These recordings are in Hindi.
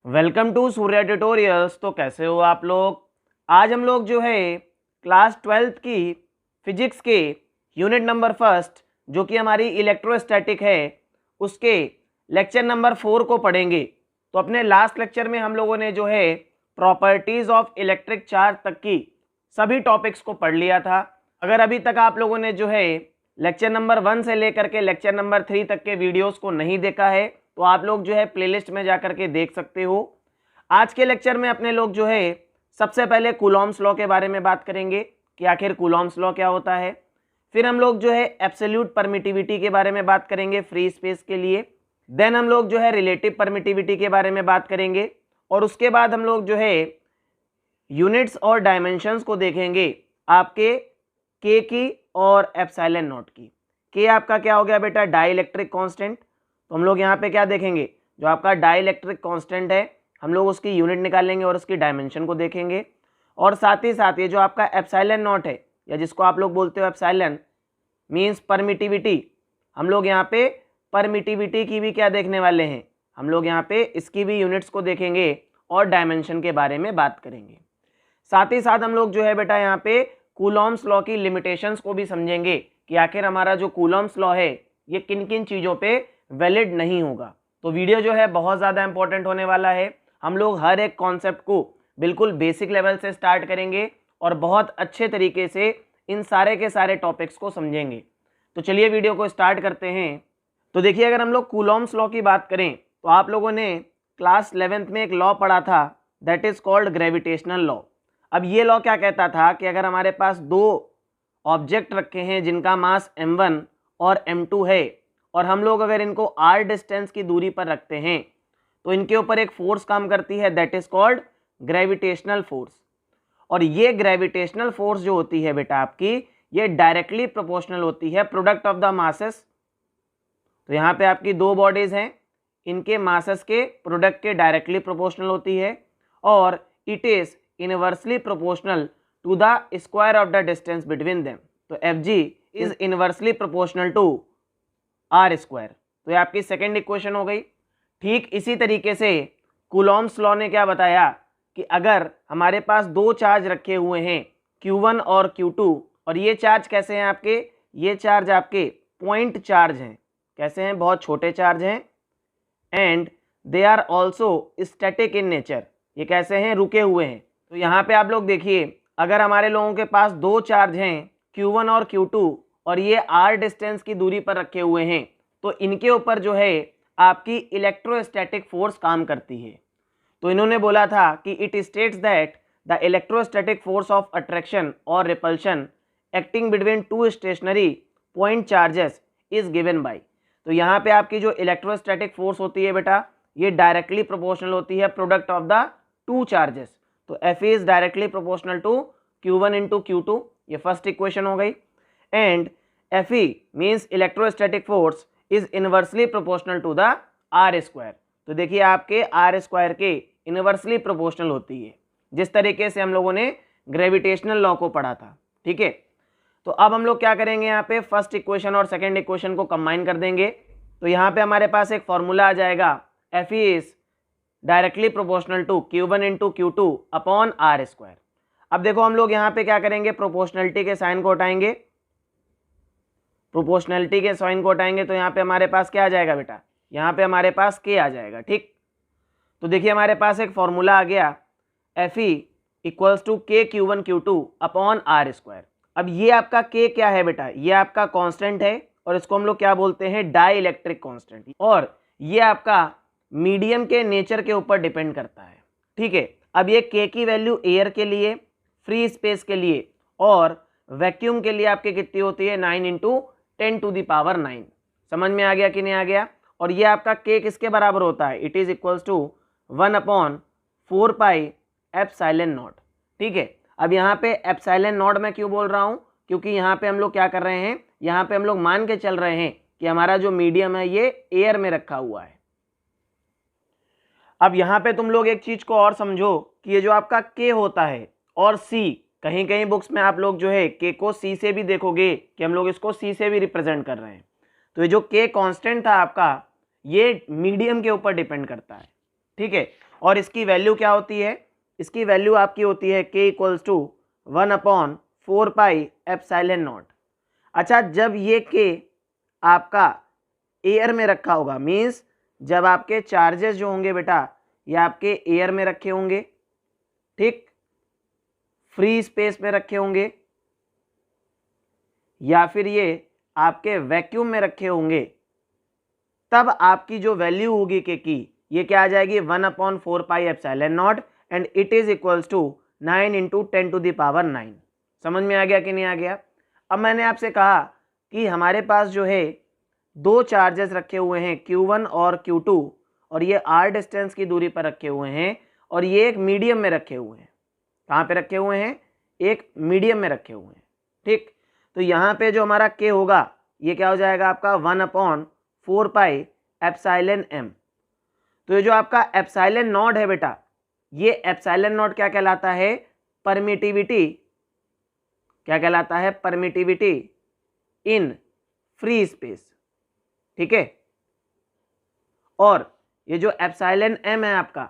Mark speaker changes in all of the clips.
Speaker 1: Welcome to Surya tutorials. तो कैसे हो आप लोग। आज हम लोग जो है क्लास 12th की फिजिक्स के यूनिट नंबर फर्स्ट जो कि हमारी इलेक्ट्रोस्टैटिक है उसके लेक्चर नंबर 4 को पढ़ेंगे। तो अपने लास्ट लेक्चर में हम लोगों ने जो है प्रॉपर्टीज ऑफ इलेक्ट्रिक चार्ज तक की सभी टॉपिक्स को पढ़ लिया था। अगर अभी तक आप लोगों ने जो है लेक्चर नंबर 1 से लेकर के लेक्चर नंबर 3 तक के वीडियोस को नहीं देखा है तो आप लोग जो है प्लेलिस्ट में जाकर के देख सकते हो। आज के लेक्चर में अपने लोग जो है सबसे पहले कूलॉम्स लॉ के बारे में बात करेंगे कि आखिर कूलॉम्स लॉ क्या होता है। फिर हम लोग जो है एब्सोल्यूट परमिटिविटी के बारे में बात करेंगे फ्री स्पेस के लिए। देन हम लोग जो है रिलेटिव परमिटिविटी के बारे में बात करेंगे और उसके बाद हम लोग जो है यूनिट्स और डायमेंशंस को देखेंगे आपके के की और एप्सिलॉन नॉट की। के आपका क्या हो गया बेटा, डाइलेक्ट्रिक कांस्टेंट। तो हम लोग यहाँ पे क्या देखेंगे, जो आपका डाइलेक्ट्रिक कांस्टेंट है हम लोग उसकी यूनिट निकालेंगे और उसकी डायमेंशन को देखेंगे। और साथ ही साथ ये जो आपका एप्सिलॉन नॉट है या जिसको आप लोग बोलते हो एप्सिलॉन मीन्स परमिटिविटी, हम लोग यहाँ पे परमिटिविटी की भी क्या देखने वाले हैं, हम लोग यहाँ पे इसकी भी यूनिट्स को देखेंगे और डायमेंशन के बारे में बात करेंगे। साथ ही साथ हम लोग जो है बेटा यहाँ पे कूलॉम्स लॉ की लिमिटेशंस को भी समझेंगे कि आखिर हमारा जो कूलॉम्स लॉ है ये किन किन चीज़ों पे वैलिड नहीं होगा। तो वीडियो जो है बहुत ज़्यादा इंपॉर्टेंट होने वाला है। हम लोग हर एक कॉन्सेप्ट को बिल्कुल बेसिक लेवल से स्टार्ट करेंगे और बहुत अच्छे तरीके से इन सारे के सारे टॉपिक्स को समझेंगे। तो चलिए वीडियो को स्टार्ट करते हैं। तो देखिए, अगर हम लोग कूलॉम्स लॉ की बात करें तो आप लोगों ने क्लास 11th में एक लॉ पढ़ा था that is called gravitational law. अब ये लॉ क्या कहता था कि अगर हमारे पास दो ऑब्जेक्ट रखे हैं जिनका मास m1 और m2 है और हम लोग अगर इनको r डिस्टेंस की दूरी पर रखते हैं तो इनके ऊपर एक फोर्स काम करती है that is called gravitational force. और ये ग्रेविटेशनल फोर्स जो होती है बेटा आपकी ये डायरेक्टली प्रोपोर्शनल होती है प्रोडक्ट ऑफ द मासेस। तो यहाँ पे आपकी दो बॉडीज हैं, इनके मासेस के प्रोडक्ट के डायरेक्टली प्रोपोर्शनल होती है और it is inversely proportional to the square of the distance between them. तो F G is inversely proportional to R square. तो ये आपकी सेकेंड इक्वेशन हो गई। ठीक इसी तरीके से कूलॉम्स लॉ ने क्या बताया कि अगर हमारे पास दो चार्ज रखे हुए हैं Q1 और Q2 और ये चार्ज कैसे हैं आपके, ये चार्ज आपके पॉइंट चार्ज हैं। कैसे हैं, बहुत छोटे चार्ज हैं। And they are also static in nature, ये कैसे हैं, रुके हुए हैं। तो यहाँ पे आप लोग देखिए, अगर हमारे लोगों के पास दो चार्ज हैं Q1 और Q2 और ये r डिस्टेंस की दूरी पर रखे हुए हैं तो इनके ऊपर जो है आपकी इलेक्ट्रोस्टैटिक फोर्स काम करती है। तो इन्होंने बोला था कि it states that the electrostatic force of attraction और repulsion acting between two stationary point charges is given by. तो यहाँ पे आपकी जो इलेक्ट्रोस्टैटिक फोर्स होती है बेटा ये डायरेक्टली प्रोपोर्शनल होती है product of the two charges. तो F is directly proportional to Q1 into Q2, ये फर्स्ट इक्वेशन हो गई। And Fe means electrostatic force is inversely proportional to the R square. तो देखिए आपके आर स्क्वायर के इनवर्सली प्रोपोर्शनल होती है, जिस तरीके से हम लोगों ने ग्रेविटेशनल लॉ को पढ़ा था। ठीक है, तो अब हम लोग क्या करेंगे, यहाँ पे फर्स्ट इक्वेशन और सेकेंड इक्वेशन को कंबाइन कर देंगे। तो यहाँ पे हमारे पास एक फॉर्मूला आ जाएगा Fe is directly proportional to Q1 into Q2 upon R square. अब देखो हम लोग यहाँ पे क्या करेंगे, प्रोपोर्शनलिटी के साइन को हटाएंगे। प्रोपोर्शनलिटी के साइन को हटाएंगे तो यहाँ पे हमारे पास क्या आ जाएगा बेटा, यहाँ पे हमारे पास के आ जाएगा। ठीक, तो देखिए हमारे पास एक फॉर्मूला आ गया Fe इक्वल्स टू के Q1 Q2 upon R square. अब ये आपका के क्या है बेटा, ये आपका कांस्टेंट है और इसको हम लोग क्या बोलते हैं, डाई इलेक्ट्रिक कांस्टेंट। और ये आपका मीडियम के नेचर के ऊपर डिपेंड करता है। ठीक है, अब ये के की वैल्यू एयर के लिए, फ्री स्पेस के लिए और वैक्यूम के लिए आपके कितनी होती है, 9 इंटू 10 टू द पावर 9। समझ में आ गया कि नहीं आ गया। और ये आपका के किसके बराबर होता है, it is equals to 1 upon 4 pi epsilon naught. ठीक है, अब यहाँ पे एप्सिलॉन नॉट मैं क्यों बोल रहा हूँ, क्योंकि यहाँ पे हम लोग क्या कर रहे हैं, यहाँ पे हम लोग मान के चल रहे हैं कि हमारा जो मीडियम है ये एयर में रखा हुआ है। अब यहाँ पे तुम लोग एक चीज को और समझो कि ये जो आपका के होता है और सी, कहीं कहीं बुक्स में आप लोग जो है के को सी से भी देखोगे कि हम लोग इसको सी से भी रिप्रेजेंट कर रहे हैं। तो ये जो के कांस्टेंट था आपका ये मीडियम के ऊपर डिपेंड करता है। ठीक है, और इसकी वैल्यू क्या होती है, इसकी वैल्यू आपकी होती है k equals to 1/4 pi epsilon naught. अच्छा, जब ये k आपका एयर में रखा होगा, मीन्स जब आपके चार्जेस जो होंगे बेटा ये आपके एयर में रखे होंगे, ठीक, फ्री स्पेस में रखे होंगे, या फिर ये आपके वैक्यूम में रखे होंगे, तब आपकी जो वैल्यू होगी के की ये क्या आ जाएगी 1/4 pi epsilon naught and it is equals to 9 × 10⁹। समझ में आ गया कि नहीं आ गया? अब मैंने आपसे कहा कि हमारे पास जो है दो चार्जेस रखे हुए हैं Q1 और Q2 और ये r डिस्टेंस की दूरी पर रखे हुए हैं और ये एक मीडियम में रखे हुए हैं। कहाँ पे रखे हुए हैं? एक मीडियम में रखे हुए हैं, ठीक। तो यहाँ पे जो हमारा k होगा ये क्या हो जाएगा आपका 1/4 पाई एप्सिलॉन m। तो ये जो आपका एप्सिलॉन नॉट है बेटा, ये एप्सिलॉन नॉट क्या कहलाता है? परमिटिविटी। क्या कहलाता है? परमिटिविटी इन फ्री स्पेस, ठीक है। और ये जो एप्सिलॉन m है आपका,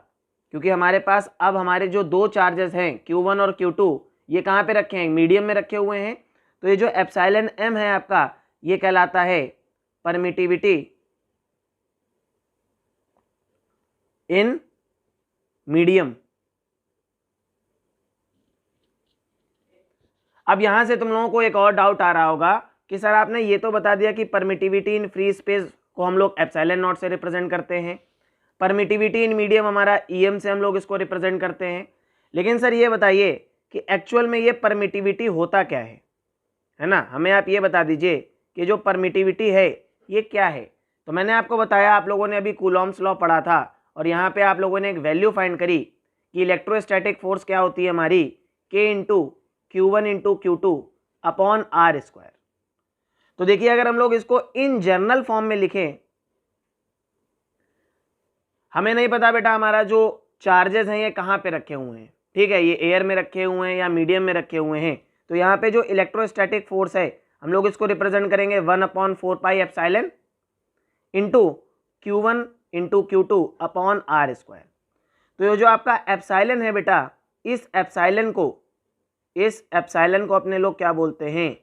Speaker 1: क्योंकि हमारे पास अब हमारे जो दो चार्जेस हैं Q1 और Q2 ये कहाँ पे रखे हैं? मीडियम में रखे हुए हैं। तो ये जो एप्सिलॉन m है आपका ये कहलाता है परमिटिविटी इन मीडियम। अब यहां से तुम लोगों को एक और डाउट आ रहा होगा कि सर आपने ये तो बता दिया कि परमिटिविटी इन फ्री स्पेस को हम लोग एप्सिलॉन नॉट से रिप्रेजेंट करते हैं, परमिटिविटी इन मीडियम हमारा EM से हम लोग इसको रिप्रेजेंट करते हैं, लेकिन सर ये बताइए कि एक्चुअल में ये परमिटिविटी होता क्या है ना? हमें आप ये बता दीजिए कि जो परमिटिविटी है ये क्या है। तो मैंने आपको बताया, आप लोगों ने अभी कूलॉम्स लॉ पढ़ा था और यहाँ पे आप लोगों ने एक वैल्यू फाइंड करी कि इलेक्ट्रोस्टैटिक फोर्स क्या होती है हमारी, K × Q1 × Q2 upon r²। तो देखिए अगर हम लोग इसको इन जनरल फॉर्म में लिखें, हमें नहीं पता बेटा हमारा जो चार्जेस हैं ये कहाँ पे रखे हुए हैं, ठीक है, ये एयर में रखे हुए हैं या मीडियम में रखे हुए हैं। तो यहाँ पे जो इलेक्ट्रोस्टैटिक फोर्स है हम लोग इसको रिप्रेजेंट करेंगे 1/4 pi epsilon into Q1 × Q2 upon r²। तो ये जो आपका एप्सिलॉन है बेटा, इस एप्सिलॉन को अपने लोग क्या बोलते हैं?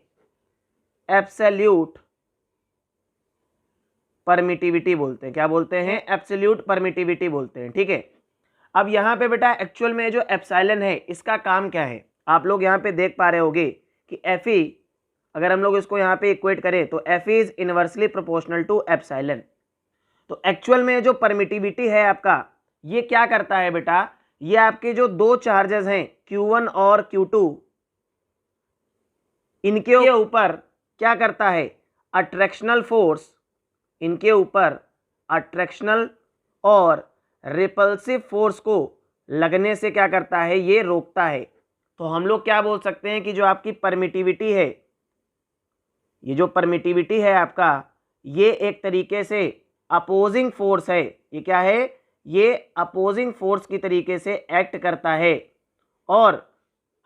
Speaker 1: एब्सोल्यूट परमिटिविटी बोलते हैं। क्या बोलते हैं? एब्सोल्यूट परमिटिविटी बोलते हैं, ठीक है। अब यहाँ पे बेटा एक्चुअल में जो एप्सिलॉन है इसका काम क्या है? आप लोग यहाँ पे देख पा रहे होगे कि Fe, अगर हम लोग इसको यहाँ पे इक्वेट करें तो Fe is inversely proportional to epsilon. तो एक्चुअल में जो परमिटिविटी है आपका ये क्या करता है बेटा? ये आपके जो दो चार्जेस हैं Q1 और Q2 इनके ऊपर क्या करता है? अट्रैक्शनल फोर्स, इनके ऊपर अट्रैक्शनल और रिपल्सिव फोर्स को लगने से क्या करता है? ये रोकता है। तो हम लोग क्या बोल सकते हैं कि जो आपकी परमिटिविटी है, ये जो परमिटिविटी है आपका, ये एक तरीके से अपोजिंग फोर्स है। ये क्या है? ये अपोजिंग फोर्स की तरीके से एक्ट करता है। और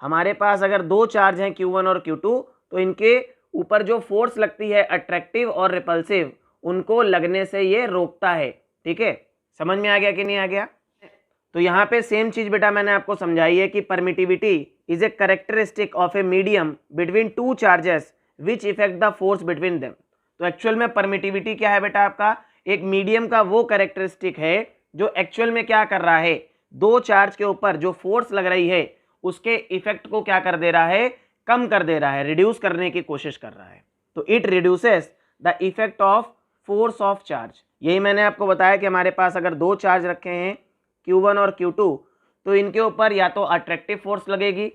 Speaker 1: हमारे पास अगर दो चार्ज हैं Q1 और Q2 तो इनके ऊपर जो फोर्स लगती है अट्रैक्टिव और रिपल्सिव, उनको लगने से ये रोकता है, ठीक है। समझ में आ गया कि नहीं आ गया? तो यहाँ पे सेम चीज बेटा मैंने आपको समझाई है कि permittivity is a characteristic of a medium between two charges which effect the force between them. तो एक्चुअल में परमिटिविटी क्या है बेटा आपका? एक मीडियम का वो कैरेक्टरिस्टिक है जो एक्चुअल में क्या कर रहा है? दो चार्ज के ऊपर जो फोर्स लग रही है उसके इफेक्ट को क्या कर दे रहा है? कम कर दे रहा है, रिड्यूस करने की कोशिश कर रहा है। तो it reduces the effect of force of charge. यही मैंने आपको बताया कि हमारे पास अगर दो चार्ज रखे हैं Q1 और Q2 तो इनके ऊपर या तो अट्रैक्टिव फोर्स लगेगी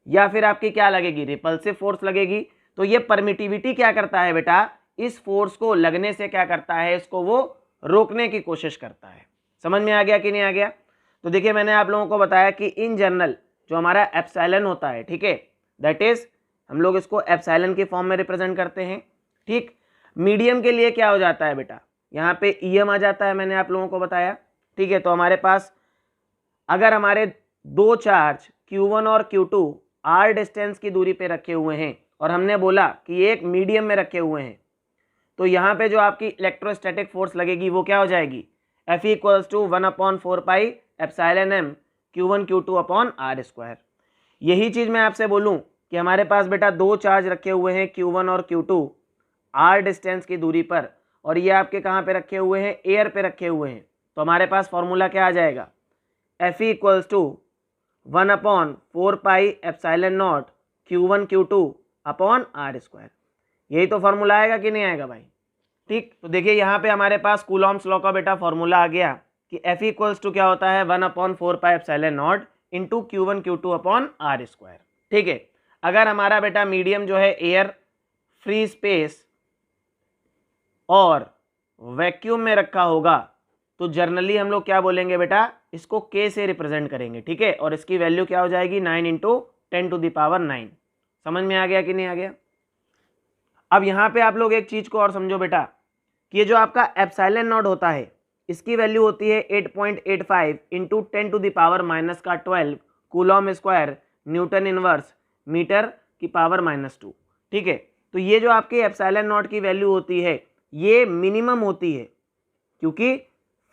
Speaker 1: या फिर आपकी क्या लगेगी? रिपल्सिव फोर्स लगेगी। तो ये परमिटिविटी क्या करता है बेटा? इस फोर्स को लगने से क्या करता है? इसको वो रोकने की कोशिश करता है। समझ में आ गया कि नहीं आ गया? तो देखिए मैंने आप लोगों को बताया कि इन जनरल जो हमारा एप्सिलॉन होता है, ठीक है, दैट इज हम लोग इसको एप्सिलॉन की फॉर्म में रिप्रेजेंट करते हैं, ठीक। मीडियम के लिए क्या हो जाता है बेटा? यहाँ पे EM आ जाता है, मैंने आप लोगों को बताया, ठीक है। तो हमारे पास अगर हमारे दो चार्ज Q1 और Q2 r डिस्टेंस की दूरी पे रखे हुए हैं और हमने बोला कि ये एक मीडियम में रखे हुए हैं, तो यहाँ पे जो आपकी इलेक्ट्रोस्टैटिक फोर्स लगेगी वो क्या हो जाएगी? Fe = 1/4 pi epsilon m Q1 Q2 upon R square. यही चीज़ मैं आपसे बोलूँ कि हमारे पास बेटा दो चार्ज रखे हुए हैं Q1 और Q2 r डिस्टेंस की दूरी पर, और ये आपके कहाँ पे रखे हुए हैं, एयर पे रखे हुए हैं, तो हमारे पास फॉर्मूला क्या आ जाएगा, Fe equals to 1 upon 4 pi epsilon naught Q1 Q2 upon R square. यही तो फॉर्मूला आएगा कि नहीं आएगा भाई? ठीक, तो देखिए यहाँ पे हमारे पास कूलॉम्स लॉ का बेटा फॉर्मूला आ गया कि F इक्वल्स टू क्या होता है, 1 upon 4 pi epsilon naught into Q1 Q2 upon R square. ठीक है, अगर हमारा बेटा मीडियम जो है एयर, फ्री स्पेस और वैक्यूम में रखा होगा तो जनरली हम लोग क्या बोलेंगे बेटा, इसको K से रिप्रेजेंट करेंगे। ठीक है, और इसकी वैल्यू क्या हो जाएगी, 9 इंटू 10⁹9। समझ में आ गया कि नहीं आ गया? अब यहाँ पे आप लोग एक चीज को और समझो बेटा कि ये जो आपका एप्सिलॉन नॉट होता है इसकी वैल्यू होती है 8.85 into 10⁻⁻12 coulomb square newton inverse metre की पावर -2। ठीक है, तो ये जो आपके एप्सिलॉन नॉट की वैल्यू होती है ये मिनिमम होती है, क्योंकि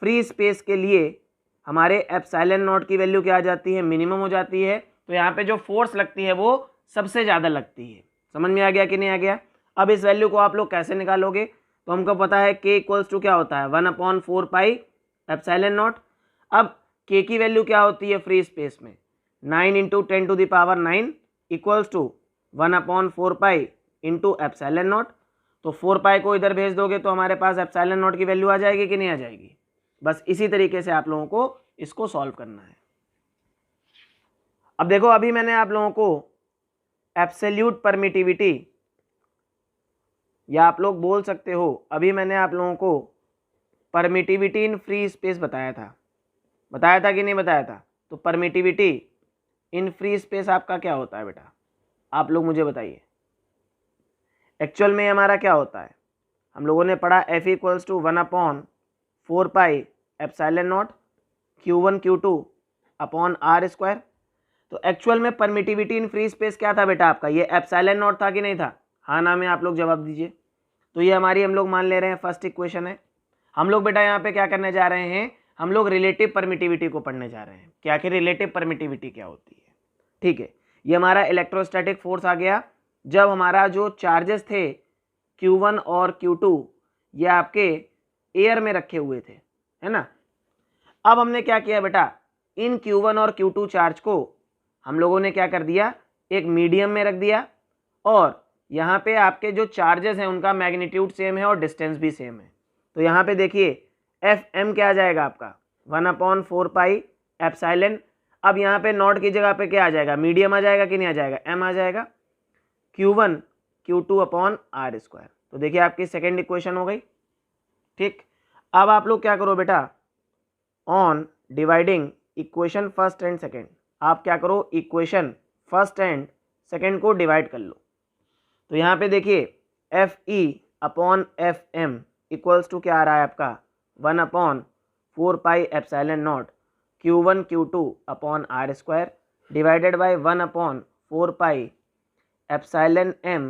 Speaker 1: फ्री स्पेस के लिए हमारे एप्सिलॉन नॉट की वैल्यू क्या आ जाती है, मिनिमम हो जाती है। तो यहाँ पे जो फोर्स लगती है वो सबसे ज़्यादा लगती है। समझ में आ गया कि नहीं आ गया? अब इस वैल्यू को आप लोग कैसे निकालोगे, तो हमको पता है K इक्वल्स टू क्या होता है, 1 अपॉन 4 पाई एप्सिलॉन नॉट। अब K की वैल्यू क्या होती है फ्री स्पेस में, 9 into 10⁹9 equals to 1 upon 4 pi into epsilon naught. तो 4 पाई को इधर भेज दोगे तो हमारे पास एप्सिलॉन नॉट की वैल्यू आ जाएगी कि नहीं आ जाएगी? बस इसी तरीके से आप लोगों को इसको सॉल्व करना है। अब देखो, अभी मैंने आप लोगों को एब्सोल्यूट परमिटिविटी, या आप लोग बोल सकते हो अभी मैंने आप लोगों को परमिटिविटी इन फ्री स्पेस बताया था कि नहीं बताया था? तो परमिटिविटी इन फ्री स्पेस आपका क्या होता है बेटा, आप लोग मुझे बताइए। एक्चुअल में हमारा क्या होता है, हम लोगों ने पढ़ा F equals to 1 upon 4 pi epsilon naught Q1 Q2 upon R square. तो एक्चुअल में परमिटिविटी इन फ्री स्पेस क्या था बेटा आपका, ये एप्सिलॉन नॉट था कि नहीं था? हाँ ना में आप लोग जवाब दीजिए। तो ये हमारी हम लोग मान ले रहे हैं फर्स्ट इक्वेशन है। हम लोग बेटा यहाँ पे क्या करने जा रहे हैं, हम लोग रिलेटिव परमिटिविटी को पढ़ने जा रहे हैं। क्या कि रिलेटिव परमिटिविटी क्या होती है? ठीक है, ये हमारा इलेक्ट्रोस्टैटिक फोर्स आ गया जब हमारा जो चार्जेस थे Q1 और Q2 ये आपके एयर में रखे हुए थे, है ना। अब हमने क्या किया बेटा, इन Q1 और Q2 चार्ज को हम लोगों ने क्या कर दिया, एक मीडियम में रख दिया, और यहाँ पे आपके जो चार्जेस हैं उनका मैग्नीट्यूड सेम है और डिस्टेंस भी सेम है। तो यहाँ पे देखिए Fm क्या आ जाएगा आपका, 1 अपॉन 4 पाई एप्सिलॉन। अब यहाँ पे नॉट की जगह पे क्या आ जाएगा, मीडियम आ जाएगा कि नहीं आ जाएगा, m आ जाएगा, Q1 Q2 upon R square. तो देखिए आपकी सेकेंड इक्वेशन हो गई। ठीक, अब आप लोग क्या करो बेटा, on dividing equation first and second, आप क्या करो, इक्वेशन फर्स्ट एंड सेकेंड को डिवाइड कर लो। तो यहाँ पे देखिए Fe upon Fm equals to क्या आ रहा है आपका, 1 upon 4 pi epsilon naught Q1 Q2 upon R square divided by 1 upon 4 pi epsilon m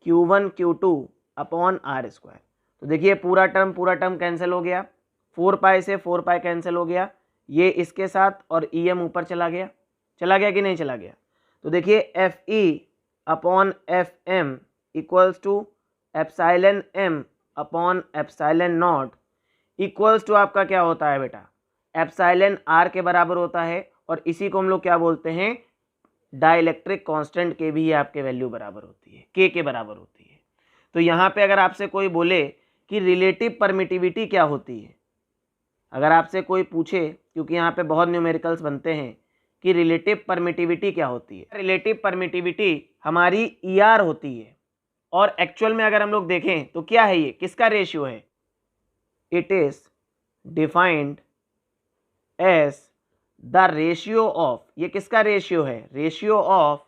Speaker 1: Q1 Q2 upon R square. तो देखिए पूरा टर्म कैंसिल हो गया, 4 पाई से 4 पाई कैंसिल हो गया, ये इसके साथ और em ऊपर चला गया कि नहीं चला गया? तो देखिए Fe upon Fm equals to epsilon m upon epsilon naught equals to आपका क्या होता है बेटा, एप्सिलॉन r के बराबर होता है, और इसी को हम लोग क्या बोलते हैं, डाइलेक्ट्रिक कांस्टेंट के भी आपके वैल्यू बराबर होती है, k के बराबर होती है। तो यहाँ पे अगर आपसे कोई बोले कि रिलेटिव परमिटिविटी क्या होती है, अगर आपसे कोई पूछे, क्योंकि यहाँ पे बहुत न्यूमेरिकल्स बनते हैं कि रिलेटिव परमिटिविटी क्या होती है, रिलेटिव परमिटिविटी हमारी ER होती है, और एक्चुअल में अगर हम लोग देखें तो क्या है, ये किसका रेशियो है, it is defined as the ratio of, ये किसका रेशियो है, ratio of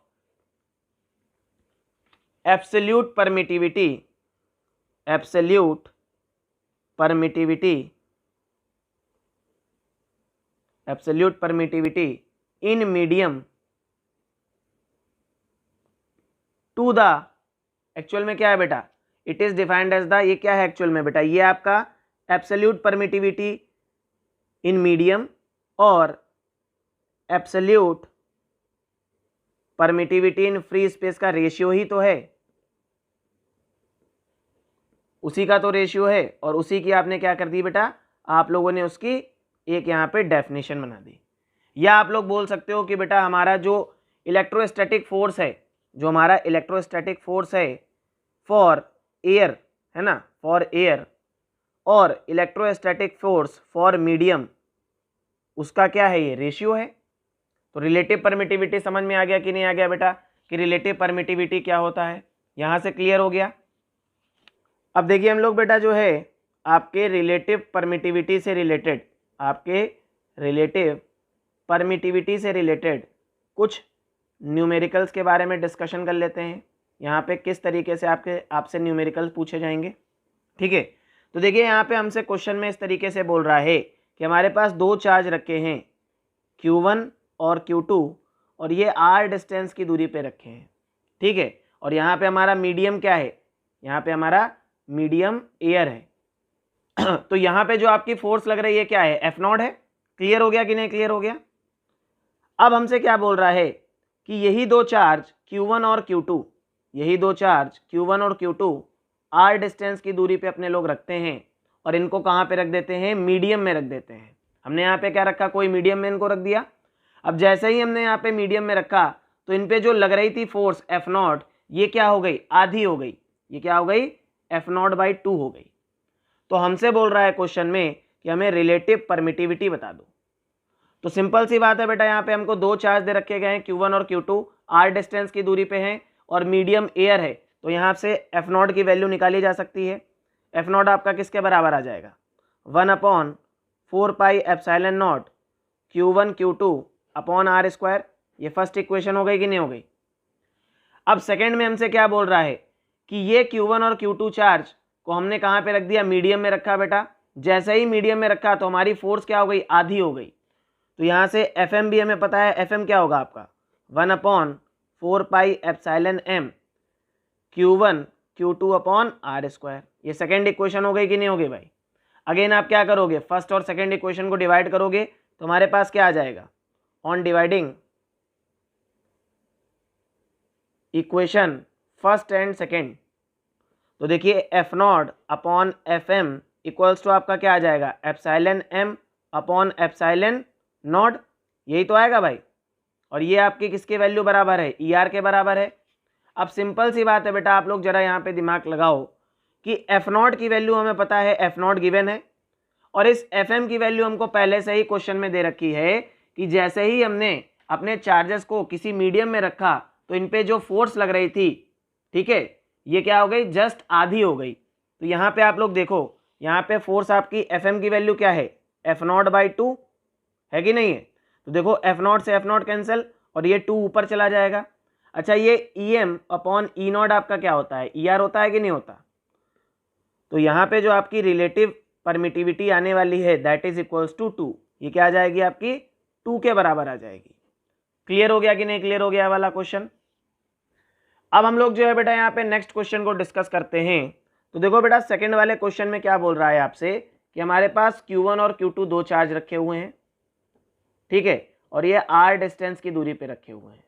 Speaker 1: absolute permittivity, absolute permittivity, absolute permittivity in medium to the, actual में क्या है बेटा, it is defined as the, ये क्या है एक्चुअल में बेटा, ये आपका एब्सोल्यूट परमिटिविटी इन मीडियम और absolute permittivity in free space का रेशियो ही तो है, उसी का तो रेशियो है, और उसी की आपने क्या कर दी बेटा, आप लोगों ने उसकी एक यहाँ पे डेफिनेशन बना दी। या आप लोग बोल सकते हो कि बेटा हमारा जो इलेक्ट्रोस्टैटिक फोर्स है, जो हमारा इलेक्ट्रोस्टैटिक फोर्स है फॉर एयर, है ना, फॉर एयर, और इलेक्ट्रोस्टैटिक फोर्स फॉर मीडियम, उसका क्या है, ये रेशियो है। तो रिलेटिव परमिटिविटी समझ में आ गया कि नहीं आ गया बेटा, कि रिलेटिव परमिटिविटी क्या होता है, यहाँ से क्लियर हो गया। अब देखिए हम लोग बेटा जो है आपके रिलेटिव परमिटिविटी से रिलेटेड, आपके रिलेटिव परमिटिविटी से रिलेटेड कुछ न्यूमेरिकल्स के बारे में डिस्कशन कर लेते हैं। यहाँ पे किस तरीके से आपसे न्यूमेरिकल्स पूछे जाएंगे, ठीक है। तो देखिए यहाँ पे हमसे क्वेश्चन में इस तरीके से बोल रहा है कि हमारे पास दो चार्ज रखे हैं Q1 और Q2, और ये r डिस्टेंस की दूरी पे रखे हैं, ठीक है। और यहाँ पे हमारा मीडियम क्या है, यहाँ पे हमारा मीडियम एयर है। तो यहाँ पे जो आपकी फोर्स लग रही है क्या है, F0 है। क्लियर हो गया कि नहीं क्लियर हो गया। अब हमसे क्या बोल रहा है कि यही दो चार्ज Q1 और Q2, यही दो चार्ज Q1 और Q2 r डिस्टेंस की दूरी पे अपने लोग रखते हैं, और इनको कहाँ पे रख देते हैं, मीडियम में रख देते हैं। हमने यहाँ पे क्या रखा, कोई मीडियम में इनको रख दिया। अब जैसे ही हमने यहाँ पे मीडियम में रखा तो इन पे जो लग रही थी फोर्स F0, ये क्या हो गई, आधी हो गई, ये क्या हो गई, F0/2 हो गई। तो हमसे बोल रहा है क्वेश्चन में कि हमें रिलेटिव परमिटिविटी बता दो। तो सिंपल सी बात है बेटा, यहाँ पे हमको दो चार्ज दे रखे गए हैं Q1 और Q2, r डिस्टेंस की दूरी पे हैं और मीडियम एयर है, तो यहाँ से F0 की वैल्यू निकाली जा सकती है। F0 आपका किसके बराबर आ जाएगा, 1/4πε0 Q1 Q2 अपॉन r²। ये फर्स्ट इक्वेशन हो गई कि नहीं हो गई। अब सेकेंड में हमसे क्या बोल रहा है कि ये Q1 और Q2 चार्ज को हमने कहाँ पे रख दिया, मीडियम में रखा बेटा। जैसे ही मीडियम में रखा तो हमारी फोर्स क्या हो गई, आधी हो गई। तो यहाँ से Fm भी हमें पता है, Fm क्या होगा आपका 1/4πε0 Q1 Q2 अपॉन r²। ये सेकेंड इक्वेशन हो गई कि नहीं हो गई भाई। अगेन आप क्या करोगे, फर्स्ट और सेकेंड इक्वेशन को डिवाइड करोगे तो हमारे पास क्या आ जाएगा, on dividing equation first and second, तो देखिए F0 upon Fm equals to आपका क्या आ जाएगा, ε/m अपॉन ε0, यही तो आएगा भाई। और ये आपकी किसकी वैल्यू बराबर है, ER के बराबर है। अब सिंपल सी बात है बेटा, आप लोग जरा यहाँ पे दिमाग लगाओ कि F0 की वैल्यू हमें पता है, F0 गिवन है, और इस Fm की वैल्यू हमको पहले से ही क्वेश्चन में दे रखी है कि जैसे ही हमने अपने चार्जेस को किसी मीडियम में रखा तो इन पे जो फोर्स लग रही थी, ठीक है, ये क्या हो गई, जस्ट आधी हो गई। तो यहाँ पे आप लोग देखो, यहाँ पे फोर्स आपकी Fm की वैल्यू क्या है, F0/2 है कि नहीं है। तो देखो F0 से F0 कैंसिल और ये 2 ऊपर चला जाएगा। अच्छा ये Em अपॉन E0 आपका क्या होता है, ER होता है कि नहीं होता। तो यहाँ पे जो आपकी रिलेटिव परमिटिविटी आने वाली है दैट इज इक्वल्स टू 2, ये क्या आ जाएगी आपकी 2 के बराबर आ जाएगी। क्लियर हो गया कि नहीं क्लियर हो गया वाला क्वेश्चन। अब हम लोग जो है बेटा यहाँ पे नेक्स्ट क्वेश्चन को डिस्कस करते हैं। तो देखो बेटा सेकंड वाले क्वेश्चन में क्या बोल रहा है आपसे कि हमारे पास Q1 और Q2 दो चार्ज रखे हुए हैं, ठीक है, और ये r डिस्टेंस की दूरी पे रखे हुए हैं।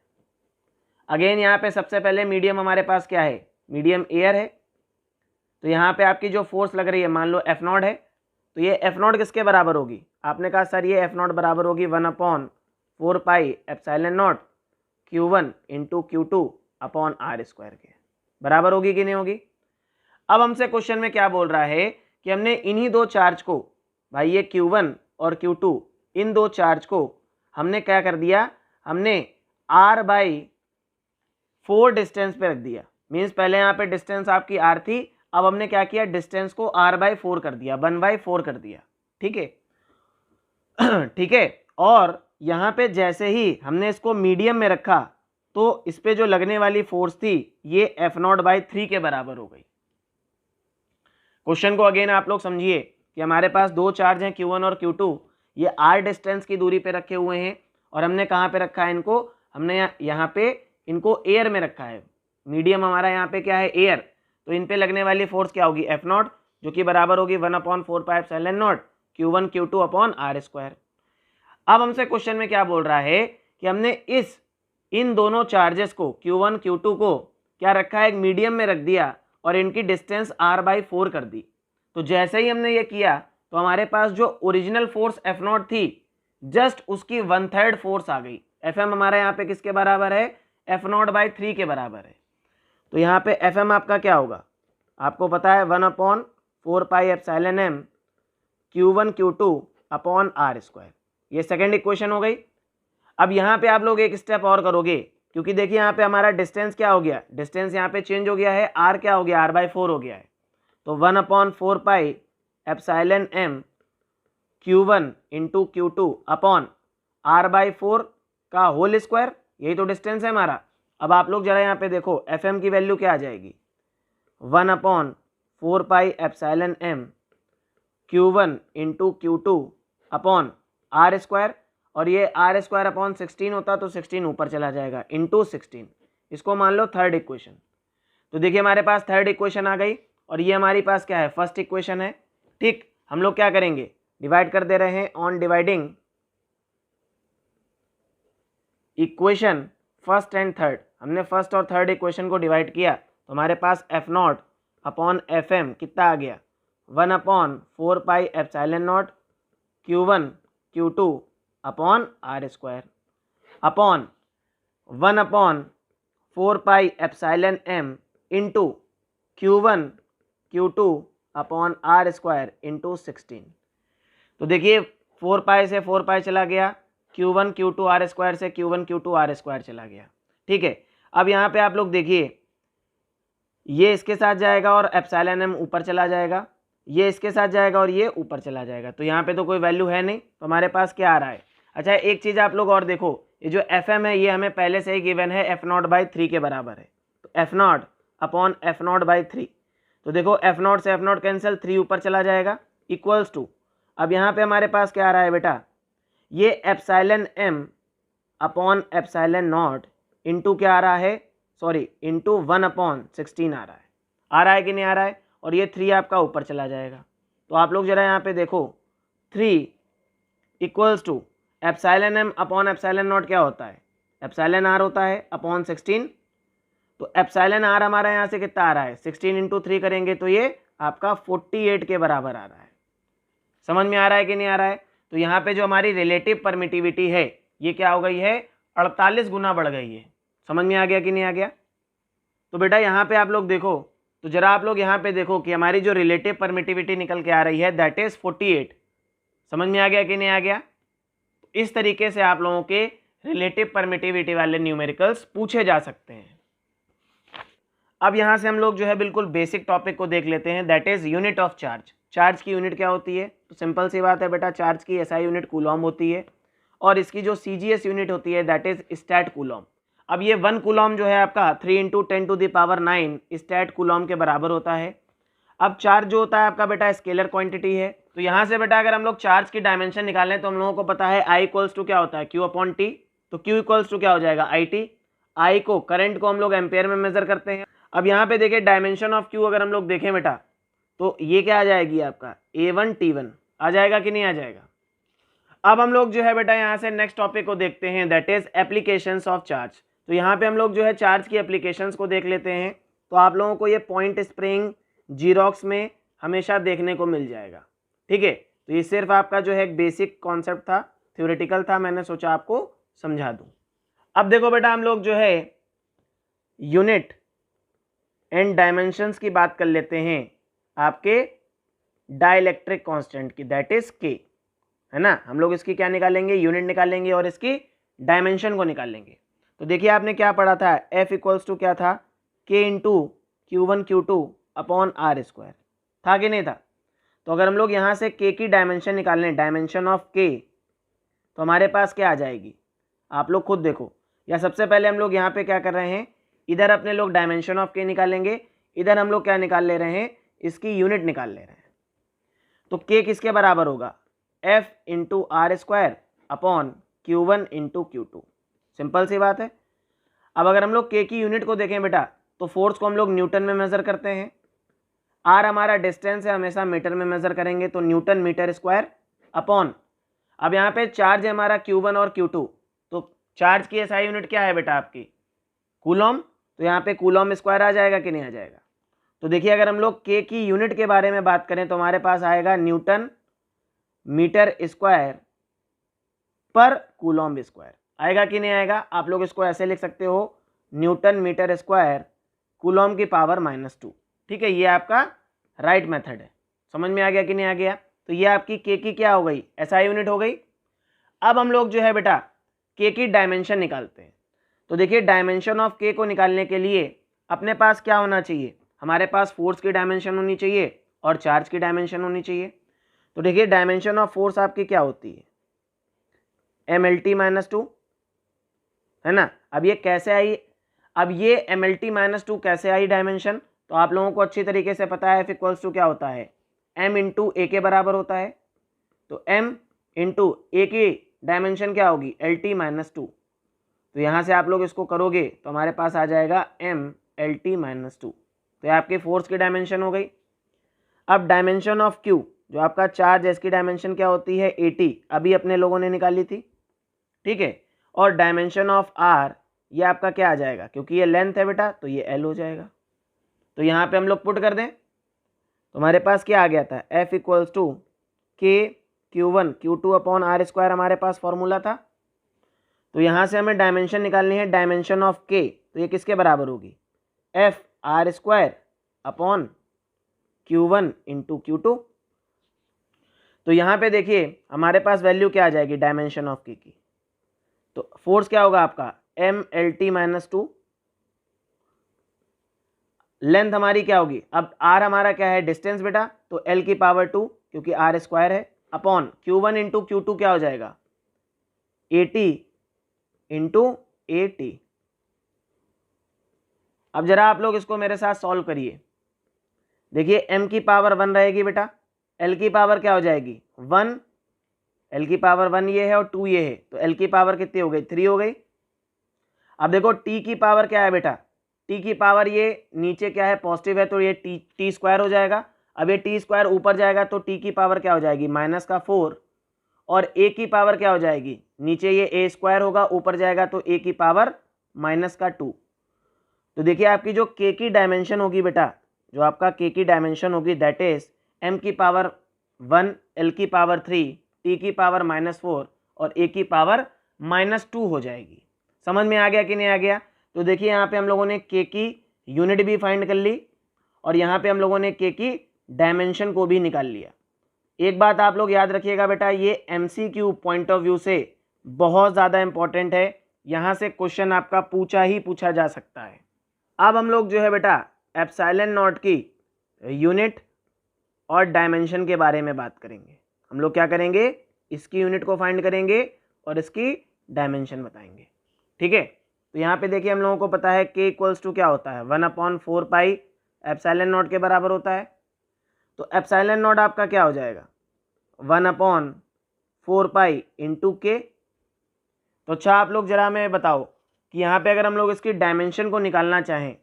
Speaker 1: अगेन यहाँ पे सबसे पहले मीडियम हमारे पास क्या है, मीडियम एयर है। तो यहाँ पे आपकी जो फोर्स लग रही है मान लो F0 है, तो ये F0 किसके बराबर होगी, आपने कहा सर ये F0 बराबर होगी 1/4πε0 Q1 into Q2 upon r² के बराबर होगी कि नहीं होगी। अब हमसे क्वेश्चन में क्या बोल रहा है कि हमने इन्हीं दो चार्ज को, भाई ये Q1 और Q2, इन दो चार्ज को हमने क्या कर दिया, हमने r/4 डिस्टेंस पे रख दिया। मीन्स पहले यहाँ पे डिस्टेंस आपकी r थी, अब हमने क्या किया, डिस्टेंस को r/4 कर दिया, 1/4 कर दिया, ठीक है। ठीक है, और यहाँ पे जैसे ही हमने इसको मीडियम में रखा तो इस पे जो लगने वाली फोर्स थी ये F0/3 के बराबर हो गई। क्वेश्चन को अगेन आप लोग समझिए कि हमारे पास दो चार्ज हैं Q1 और Q2, ये r डिस्टेंस की दूरी पे रखे हुए हैं, और हमने कहाँ पे रखा है इनको, हमने यहाँ पे इनको एयर में रखा है। मीडियम हमारा यहाँ पे क्या है, एयर। तो इन पे लगने वाली फोर्स क्या होगी, F0, जो कि बराबर होगी 1/4πε0 Q1 Q2 अपॉन r²। अब हमसे क्वेश्चन में क्या बोल रहा है कि हमने इन दोनों चार्जेस को Q1 Q2 को क्या रखा है, एक मीडियम में रख दिया और इनकी डिस्टेंस r/4 कर दी। तो जैसे ही हमने ये किया तो हमारे पास जो ओरिजिनल फोर्स F0 थी जस्ट उसकी 1/3 फोर्स आ गई। Fm हमारा यहाँ पे किसके बराबर है, F0/3 के बराबर है। तो यहाँ पे Fm आपका क्या होगा, आपको पता है 1/4πε Q1 Q2 अपॉन r²। ये सेकेंड इक्वेशन हो गई। अब यहाँ पे आप लोग एक स्टेप और करोगे, क्योंकि देखिए यहाँ पे हमारा डिस्टेंस क्या हो गया, डिस्टेंस यहाँ पे चेंज हो गया है, r क्या हो गया, r/4 हो गया है। तो 1/4πε Q1 into Q2 upon r/4 का होल स्क्वायर, यही तो डिस्टेंस है हमारा। अब आप लोग जरा यहाँ पे देखो Fm की वैल्यू क्या आ जाएगी, 1/4πε Q1 into Q2 upon r², और ये r² अपॉन 16 होता तो 16 ऊपर चला जाएगा इंटू 16, इसको मान लो थर्ड इक्वेशन। तो देखिए हमारे पास थर्ड इक्वेशन आ गई और ये हमारी पास क्या है, फर्स्ट इक्वेशन है। ठीक, हम लोग क्या करेंगे, डिवाइड कर दे रहे हैं on dividing equation first and third. हमने फर्स्ट और थर्ड इक्वेशन को डिवाइड किया तो हमारे पास F0 अपॉन Fm कितना आ गया, 1/4πε Q1 Q2 upon r² upon 1/4πε into Q1 Q2 upon r² into 16। तो देखिए 4π से 4π चला गया, Q1 Q2 r² से Q1 Q2 r² चला गया। ठीक है, अब यहाँ पे आप लोग देखिए ये इसके साथ जाएगा और εm ऊपर चला जाएगा, ये इसके साथ जाएगा और ये ऊपर चला जाएगा। तो यहाँ पे तो कोई वैल्यू है नहीं, तो हमारे पास क्या आ रहा है। अच्छा, एक चीज़ आप लोग और देखो, ये जो Fm है ये हमें पहले से ही गिवन है F0/3 के बराबर है। तो F0 अपॉन F0/3, तो देखो F0 से F0 कैंसिल, 3 ऊपर चला जाएगा इक्वल्स टू, अब यहाँ पे हमारे पास क्या आ रहा है बेटा, ये εm अपॉन ε0 इंटू क्या आ रहा है, सॉरी इंटू 1/16 आ रहा है कि नहीं आ रहा है, और ये 3 आपका ऊपर चला जाएगा। तो आप लोग जरा यहाँ पे देखो 3 इक्वल्स टू εm अपॉन ε0 क्या होता है, εr होता है अपॉन 16। तो εr हमारा यहाँ से कितना आ रहा है, 16 इंटू 3 करेंगे तो ये आपका 48 के बराबर आ रहा है। समझ में आ रहा है कि नहीं आ रहा है। तो यहाँ पे जो हमारी रिलेटिव परमिटिविटी है ये क्या हो गई है, 48 गुना बढ़ गई है। समझ में आ गया कि नहीं आ गया। तो बेटा यहाँ पे आप लोग देखो, तो जरा आप लोग यहाँ पे देखो कि हमारी जो रिलेटिव परमिटिविटी निकल के आ रही है दैट इज 48। समझ में आ गया कि नहीं आ गया। इस तरीके से आप लोगों के रिलेटिव परमिटिविटी वाले न्यूमेरिकल्स पूछे जा सकते हैं। अब यहाँ से हम लोग जो है बिल्कुल बेसिक टॉपिक को देख लेते हैं, that is unit of charge. Charge की यूनिट क्या होती है, तो सिंपल सी बात है बेटा, चार्ज की एसआई यूनिट कूलॉम होती है और इसकी जो सीजीएस यूनिट होती है दैट इज स्टैट कूलॉम। अब ये 1 कूलॉम जो है आपका 3 × 10⁻⁹ स्टैट कूलॉम के बराबर होता है। अब चार्ज जो होता है आपका बेटा स्केलर क्वांटिटी है। तो यहाँ से बेटा अगर हम लोग चार्ज की डायमेंशन निकालें तो हम लोगों को पता है I इक्वल्स टू क्या होता है, Q/T। तो Q इक्वल्स टू क्या हो जाएगा, IT। I को, करंट को हम लोग एम्पेयर में मेजर करते हैं। अब यहाँ पे देखिए डायमेंशन ऑफ Q अगर हम लोग देखें बेटा तो ये क्या आ जाएगी आपका A1T1 आ जाएगा कि नहीं आ जाएगा। अब हम लोग जो है बेटा यहाँ से नेक्स्ट टॉपिक को देखते हैं that is applications of charge. तो यहाँ पे हम लोग जो है चार्ज की एप्लीकेशंस को देख लेते हैं। तो आप लोगों को ये पॉइंट स्प्रिंग जीरोक्स में हमेशा देखने को मिल जाएगा। ठीक है, तो ये सिर्फ आपका जो है एक बेसिक कॉन्सेप्ट था, थ्योरेटिकल था, मैंने सोचा आपको समझा दूं। अब देखो बेटा हम लोग जो है यूनिट एंड डायमेंशंस की बात कर लेते हैं आपके डाइलेक्ट्रिक कांस्टेंट की, दैट इज के, है ना। हम लोग इसकी क्या निकालेंगे, यूनिट निकालेंगे और इसकी डायमेंशन को निकालेंगे। तो देखिए आपने क्या पढ़ा था, F इक्वल्स टू क्या था, K into Q1 Q2 upon r² था कि नहीं था। तो अगर हम लोग यहाँ से K की डायमेंशन निकाल लें, डायमेंशन ऑफ K, तो हमारे पास क्या आ जाएगी, आप लोग खुद देखो। या सबसे पहले हम लोग यहाँ पे क्या कर रहे हैं, इधर अपने लोग डायमेंशन ऑफ K निकालेंगे, इधर हम लोग क्या निकाल ले रहे हैं, इसकी यूनिट निकाल ले रहे हैं। तो K किसके बराबर होगा, F into r² upon Q1 into Q2। Simple सी बात है। अब अगर हम लोग K की यूनिट को देखें बेटा तो फोर्स को हम लोग न्यूटन में मेजर करते हैं, R हमारा डिस्टेंस है, हमेशा मीटर में मेजर करेंगे तो न्यूटन मीटर स्क्वायर अपॉन, अब यहाँ पे चार्ज है हमारा Q1 और Q2, तो चार्ज की एसआई यूनिट क्या है बेटा आपकी? कूलॉम। तो यहाँ पे कूलॉम स्क्वायर आ जाएगा कि नहीं आ जाएगा? तो देखिए अगर हम लोग के की यूनिट के बारे में बात करें तो हमारे पास आएगा न्यूटन मीटर स्क्वायर पर कूलॉम स्क्वायर। आएगा कि नहीं आएगा? आप लोग इसको ऐसे लिख सकते हो, न्यूटन मीटर स्क्वायर कूलॉम की पावर -2। ठीक है, ये आपका राइट मेथड है। समझ में आ गया कि नहीं आ गया? तो ये आपकी के की क्या हो गई? एसआई यूनिट हो गई। अब हम लोग जो है बेटा के की डायमेंशन निकालते हैं। तो देखिए डायमेंशन ऑफ के को निकालने के लिए अपने पास क्या होना चाहिए? हमारे पास फोर्स की डायमेंशन होनी चाहिए और चार्ज की डायमेंशन होनी चाहिए। तो देखिए डायमेंशन ऑफ फोर्स आपकी क्या होती है? mlt -2, है ना। अब ये कैसे आई? अब ये mlt -2 कैसे आई डायमेंशन? तो आप लोगों को अच्छी तरीके से पता है F क्या होता है? m इंटू ए के बराबर होता है। तो m इंटू ए की डायमेंशन क्या होगी? lt -2। तो यहाँ से आप लोग इसको करोगे तो हमारे पास आ जाएगा m lt -2। तो ये आपके फोर्स की डायमेंशन हो गई। अब डायमेंशन ऑफ q, जो आपका चार्ज है, इसकी डायमेंशन क्या होती है? 80, अभी अपने लोगों ने निकाली थी। ठीक है, और डायमेंशन ऑफ r, ये आपका क्या आ जाएगा? क्योंकि ये लेंथ है बेटा तो ये l हो जाएगा। तो यहाँ पे हम लोग पुट कर दें तो हमारे पास क्या आ गया था? F = k Q1 Q2 upon r square हमारे पास फॉर्मूला था। तो यहाँ से हमें डायमेंशन निकालनी है, डायमेंशन ऑफ k, तो ये किसके बराबर होगी? F r square upon Q1 into Q2। तो यहाँ पे देखिए हमारे पास वैल्यू क्या आ जाएगी डायमेंशन ऑफ k की? तो फोर्स क्या होगा आपका? m lt -2। लेंथ हमारी क्या होगी? अब r हमारा क्या है? डिस्टेंस बेटा, तो l की पावर 2 क्योंकि r स्क्वायर है, अपॉन Q1 इंटू Q2 क्या हो जाएगा? 80 इंटू 80। अब जरा आप लोग इसको मेरे साथ सॉल्व करिए। देखिए m की पावर 1 रहेगी बेटा, l की पावर क्या हो जाएगी? 1, l की पावर 1 ये है और 2 ये है, तो l की पावर कितनी हो गई? 3 हो गई। अब देखो t की पावर क्या है बेटा? t की पावर ये नीचे क्या है? पॉजिटिव है, तो ये टी स्क्वायर हो जाएगा। अब ये टी स्क्वायर ऊपर जाएगा तो t की पावर क्या हो जाएगी? -4, और a की पावर क्या हो जाएगी? नीचे ये a स्क्वायर होगा, ऊपर जाएगा तो a की पावर -2। तो देखिए आपकी जो k की डायमेंशन होगी बेटा, जो आपका k की डायमेंशन होगी, दैट इज m की पावर 1, l की पावर 3, t की पावर -4 और a की पावर -2 हो जाएगी। समझ में आ गया कि नहीं आ गया? तो देखिए यहाँ पे हम लोगों ने k की यूनिट भी फाइंड कर ली और यहाँ पे हम लोगों ने k की डायमेंशन को भी निकाल लिया। एक बात आप लोग याद रखिएगा बेटा, ये MCQ पॉइंट ऑफ व्यू से बहुत ज़्यादा इंपॉर्टेंट है, यहाँ से क्वेश्चन आपका पूछा जा सकता है। अब हम लोग जो है बेटा एप्सिलॉन नॉट की यूनिट और डायमेंशन के बारे में बात करेंगे। हम लोग क्या करेंगे? इसकी यूनिट को फाइंड करेंगे और इसकी डायमेंशन बताएंगे। ठीक है, तो यहाँ पे देखिए हम लोगों को पता है k = क्या होता है? 1/4 पाई एप्सिलॉन नॉट के बराबर होता है। तो एप्सिलॉन नॉट आपका क्या हो जाएगा? 1/4 पाई इंटू के। तो अच्छा आप लोग जरा हमें बताओ कि यहाँ पे अगर हम लोग इसकी डायमेंशन को निकालना चाहें,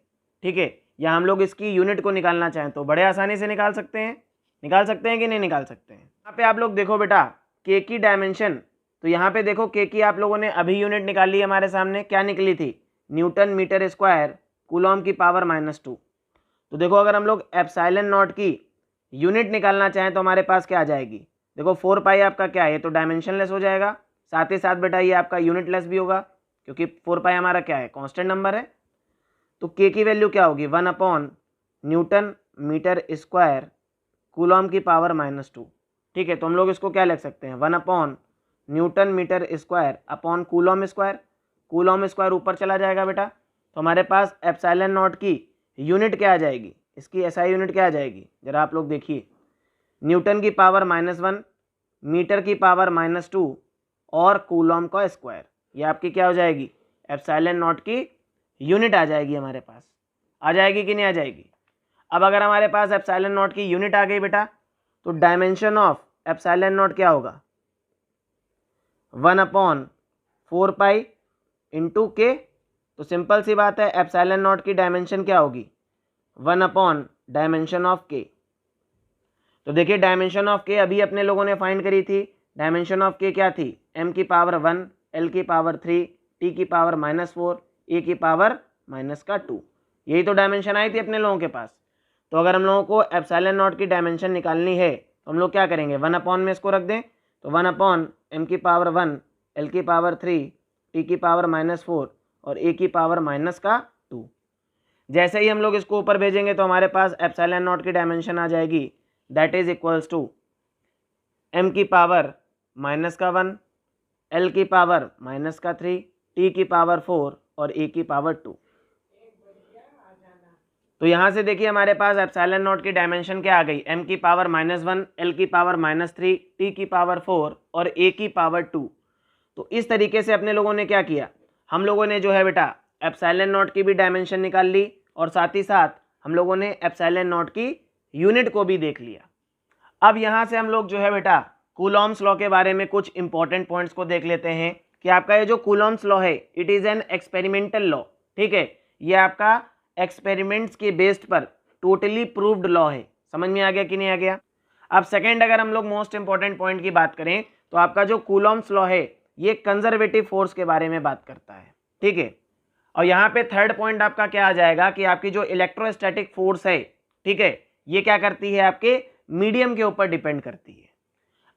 Speaker 1: ठीक है, या हम लोग इसकी यूनिट को निकालना चाहें तो बड़े आसानी से निकाल सकते हैं कि नहीं निकाल सकते हैं? यहाँ पे आप लोग देखो बेटा के की डायमेंशन, तो यहाँ पे देखो के की आप लोगों ने अभी यूनिट निकाली हमारे सामने, क्या निकली थी? न्यूटन मीटर स्क्वायर कूलॉम की पावर -2। तो देखो अगर हम लोग एप्सिलॉन नॉट की यूनिट निकालना चाहें तो हमारे पास क्या आ जाएगी? देखो 4 पाई आपका क्या है? ये तो डायमेंशन लेस हो जाएगा, साथ ही साथ बेटा ये आपका यूनिट लेस भी होगा क्योंकि 4 पाई हमारा क्या है? कांस्टेंट नंबर है। तो के की वैल्यू क्या होगी? 1 न्यूटन मीटर स्क्वायर कूलॉम की पावर -2। ठीक है, तो हम लोग इसको क्या लिख सकते हैं? 1 newton metre square upon coulomb square. Coulomb square ऊपर चला जाएगा बेटा, तो हमारे पास एप्सिलॉन नॉट की यूनिट क्या आ जाएगी? इसकी एसआई यूनिट क्या आ जाएगी? जरा आप लोग देखिए, न्यूटन की पावर -1, मीटर की पावर -2 और कूलॉम का स्क्वायर, ये आपकी क्या हो जाएगी? एप्सिलॉन नॉट की यूनिट आ जाएगी हमारे पास। आ जाएगी कि नहीं आ जाएगी? अब अगर हमारे पास एप्सिलॉन नॉट की यूनिट आ गई बेटा, तो डायमेंशन ऑफ एप्सिलॉन नॉट क्या होगा? 1/4 पाई इंटू के। तो सिंपल सी बात है, एप्सिलॉन नॉट की डायमेंशन क्या होगी? 1 डायमेंशन ऑफ के। तो देखिए डायमेंशन ऑफ के अभी अपने लोगों ने फाइंड करी थी, डायमेंशन ऑफ के क्या थी, m की पावर 1, l की पावर 3, t की पावर -4, a की पावर -2। यही तो डायमेंशन आई थी अपने लोगों के पास। तो अगर हम लोगों को एप्सिलॉन नॉट की डायमेंशन निकालनी है तो हम लोग क्या करेंगे, 1 अपॉन में इसको रख दें, तो 1 अपॉन m की पावर 1, l की पावर 3, t की पावर -4 और a की पावर -2। जैसे ही हम लोग इसको ऊपर भेजेंगे तो हमारे पास एप्सिलॉन नॉट की डायमेंशन आ जाएगी, that is equals to m की पावर -1, l की पावर -3, t की पावर 4 और a की पावर 2। तो यहाँ से देखिए हमारे पास एप्सिलॉन नॉट की डायमेंशन क्या आ गई, m की पावर -1, l की पावर -3, t की पावर 4 और a की पावर 2। तो इस तरीके से अपने लोगों ने क्या किया, हम लोगों ने जो है बेटा एप्सिलॉन नॉट की भी डायमेंशन निकाल ली और साथ ही साथ हम लोगों ने एप्सिलॉन नॉट की यूनिट को भी देख लिया। अब यहाँ से हम लोग जो है बेटा कूलॉम्स लॉ के बारे में कुछ इंपॉर्टेंट पॉइंट्स को देख लेते हैं कि आपका ये जो कूलॉम्स लॉ है it is an experimental law, ठीक है, ये आपका एक्सपेरिमेंट्स के बेस्ड पर टोटली प्रूव्ड लॉ है। समझ में आ गया कि नहीं आ गया। अब सेकेंड अगर हम लोग मोस्ट इंपॉर्टेंट पॉइंट की बात करें तो आपका जो कूलॉम्स लॉ है ये कंजर्वेटिव फोर्स के बारे में बात करता है, ठीक है। और यहाँ पे थर्ड पॉइंट आपका क्या आ जाएगा कि आपकी जो इलेक्ट्रोस्टैटिक फोर्स है, ठीक है, ये क्या करती है, आपके मीडियम के ऊपर डिपेंड करती है।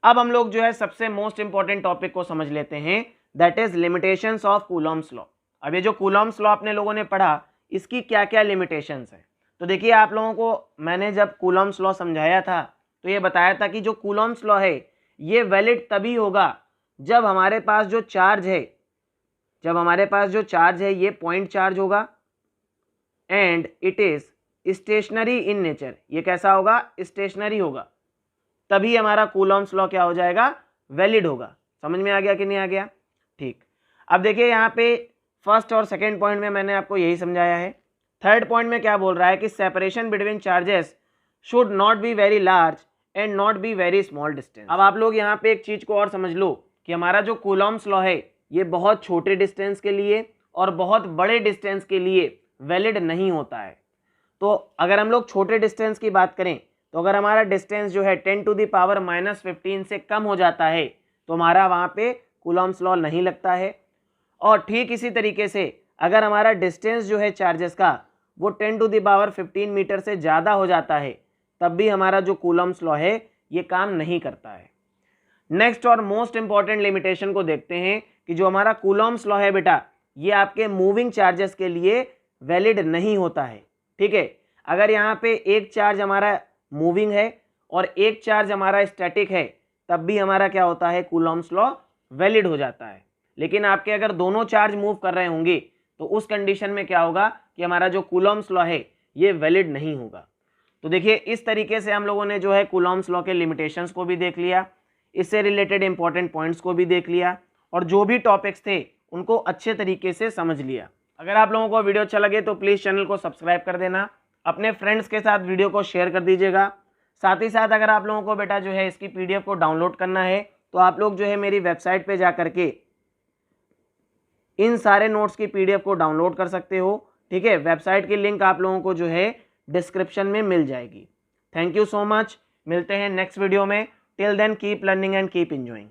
Speaker 1: अब हम लोग जो है सबसे मोस्ट इंपॉर्टेंट टॉपिक को समझ लेते हैं, that is limitations of Coulomb's law. अब ये जो कूलॉम्स लॉ आपने लोगों ने पढ़ा इसकी क्या क्या लिमिटेशंस है, तो देखिए आप लोगों को मैंने जब कूलॉम्स लॉ समझाया था तो ये बताया था कि जो कूलॉम्स लॉ है ये वैलिड तभी होगा जब हमारे पास जो चार्ज है, जब हमारे पास जो चार्ज है ये पॉइंट चार्ज होगा and it is stationary in nature. ये कैसा होगा, स्टेशनरी होगा, तभी हमारा कूलॉम्स लॉ क्या हो जाएगा, वैलिड होगा। समझ में आ गया कि नहीं आ गया, ठीक। अब देखिए यहाँ पे फर्स्ट और सेकंड पॉइंट में मैंने आपको यही समझाया है। थर्ड पॉइंट में क्या बोल रहा है कि separation between charges should not be very large and not be very small distance. अब आप लोग यहाँ पे एक चीज को और समझ लो कि हमारा जो कूलॉम्स लॉ है ये बहुत छोटे डिस्टेंस के लिए और बहुत बड़े डिस्टेंस के लिए वैलिड नहीं होता है। तो अगर हम लोग छोटे डिस्टेंस की बात करें तो अगर हमारा डिस्टेंस जो है 10⁻⁻15 से कम हो जाता है तो हमारा वहाँ पे कूलॉम्स लॉ नहीं लगता है। और ठीक इसी तरीके से अगर हमारा डिस्टेंस जो है चार्जेस का वो 10⁻15 मीटर से ज़्यादा हो जाता है तब भी हमारा जो कूलॉम्स लॉ है ये काम नहीं करता है। नेक्स्ट और मोस्ट इंपॉर्टेंट लिमिटेशन को देखते हैं कि जो हमारा कूलॉम्स लॉ है बेटा ये आपके मूविंग चार्जेस के लिए वैलिड नहीं होता है, ठीक है। अगर यहाँ पे एक चार्ज हमारा मूविंग है और एक चार्ज हमारा स्टैटिक है तब भी हमारा क्या होता है, कूलॉम्स लॉ वैलिड हो जाता है। लेकिन आपके अगर दोनों चार्ज मूव कर रहे होंगे तो उस कंडीशन में क्या होगा कि हमारा जो कूलॉम्स लॉ है ये वैलिड नहीं होगा। तो देखिए इस तरीके से हम लोगों ने जो है कूलॉम्स लॉ के लिमिटेशंस को भी देख लिया, इससे रिलेटेड इंपॉर्टेंट पॉइंट्स को भी देख लिया और जो भी टॉपिक्स थे उनको अच्छे तरीके से समझ लिया। अगर आप लोगों को वीडियो अच्छा लगे तो प्लीज़ चैनल को सब्सक्राइब कर देना, अपने फ्रेंड्स के साथ वीडियो को शेयर कर दीजिएगा। साथ ही साथ अगर आप लोगों को बेटा जो है इसकी PDF को डाउनलोड करना है तो आप लोग जो है मेरी वेबसाइट पे जा करके इन सारे नोट्स की PDF को डाउनलोड कर सकते हो, ठीक है। वेबसाइट की लिंक आप लोगों को जो है डिस्क्रिप्शन में मिल जाएगी। थैंक यू सो मच, मिलते हैं नेक्स्ट वीडियो में। Till then keep learning and keep enjoying.